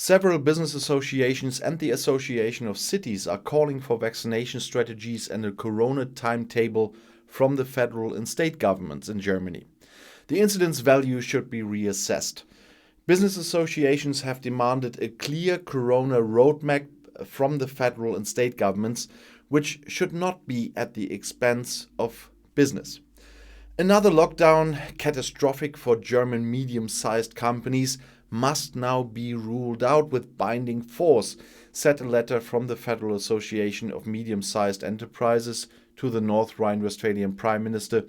Several business associations and the Association of Cities are calling for vaccination strategies and a corona timetable from the federal and state governments in Germany. The incidence value should be reassessed. Business associations have demanded a clear corona roadmap from the federal and state governments, which should not be at the expense of business. Another lockdown, catastrophic for German medium-sized companies, must now be ruled out with binding force, said a letter from the Federal Association of Medium-Sized Enterprises to the North Rhine-Westphalian Prime Minister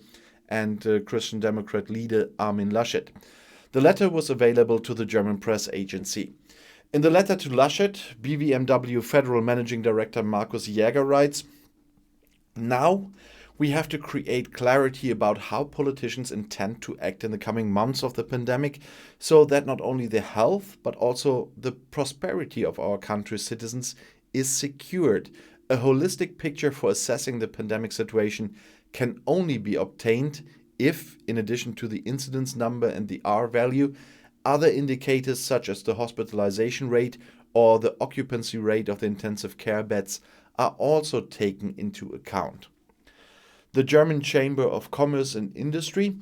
and Christian Democrat leader Armin Laschet. The letter was available to the German press agency. In the letter to Laschet, BMW Federal Managing Director Markus Jäger writes, "Now we have to create clarity about how politicians intend to act in the coming months of the pandemic so that not only the health but also the prosperity of our country's citizens is secured. A holistic picture for assessing the pandemic situation can only be obtained if, in addition to the incidence number and the R value, other indicators such as the hospitalization rate or the occupancy rate of the intensive care beds are also taken into account." The German Chamber of Commerce and Industry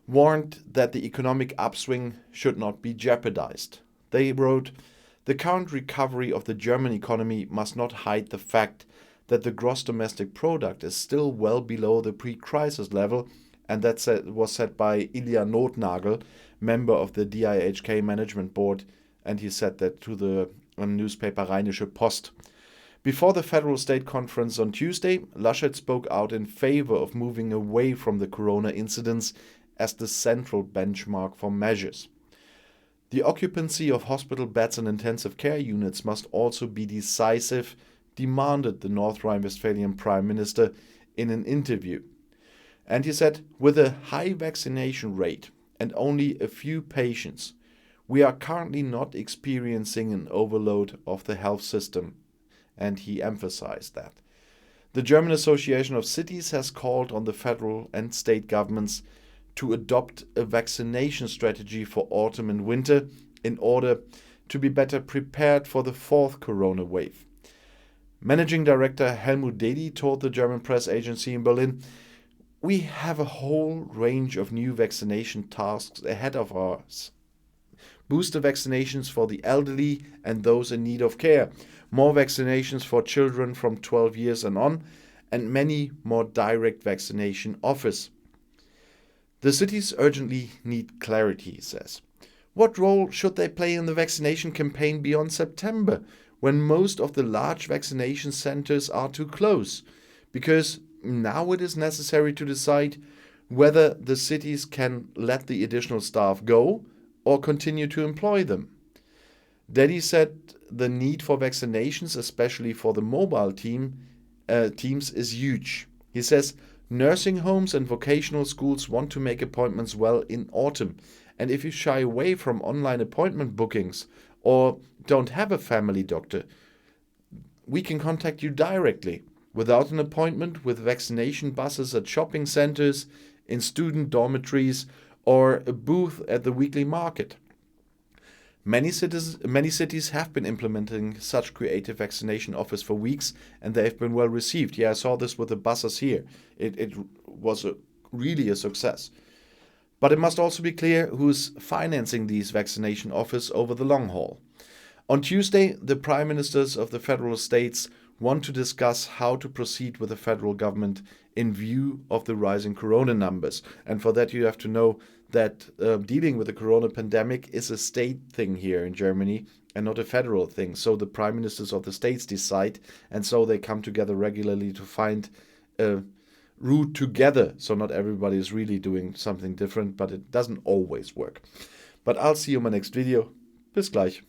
warned that the economic upswing should not be jeopardized. They wrote, "The current recovery of the German economy must not hide the fact that the gross domestic product is still well below the pre-crisis level," and that was said by Ilya Notnagel, member of the DIHK Management Board, and he said that to the newspaper Rheinische Post. Before the Federal State Conference on Tuesday, Laschet spoke out in favor of moving away from the corona incidence as the central benchmark for measures. The occupancy of hospital beds and intensive care units must also be decisive, demanded the North Rhine-Westphalian Prime Minister in an interview. And he said, "With a high vaccination rate and only a few patients, we are currently not experiencing an overload of the health system." And he emphasized that. The German Association of Cities has called on the federal and state governments to adopt a vaccination strategy for autumn and winter in order to be better prepared for the fourth corona wave. Managing Director Helmut Dedi told the German press agency in Berlin, "We have a whole range of new vaccination tasks ahead of us. Booster vaccinations for the elderly and those in need of care, more vaccinations for children from 12 years and on, and many more direct vaccination offers." The cities urgently need clarity, he says. What role should they play in the vaccination campaign beyond September, when most of the large vaccination centers are to close? Because now it is necessary to decide whether the cities can let the additional staff go or continue to employ them. Dedi said the need for vaccinations, especially for the mobile teams, is huge. He says nursing homes and vocational schools want to make appointments well in autumn, and if you shy away from online appointment bookings or don't have a family doctor, we can contact you directly without an appointment with vaccination buses at shopping centers, in student dormitories, or a booth at the weekly market. Many cities have been implementing such creative vaccination offers for weeks, and they have been well received. Yeah, I saw this with the buses here. It was really a success. But it must also be clear who's financing these vaccination offers over the long haul. On Tuesday, the prime ministers of the federal states want to discuss how to proceed with the federal government in view of the rising corona numbers. And for that, you have to know that dealing with the corona pandemic is a state thing here in Germany and not a federal thing. So the prime ministers of the states decide, and so they come together regularly to find a route together. So not everybody is really doing something different, but it doesn't always work. But I'll see you in my next video. Bis gleich.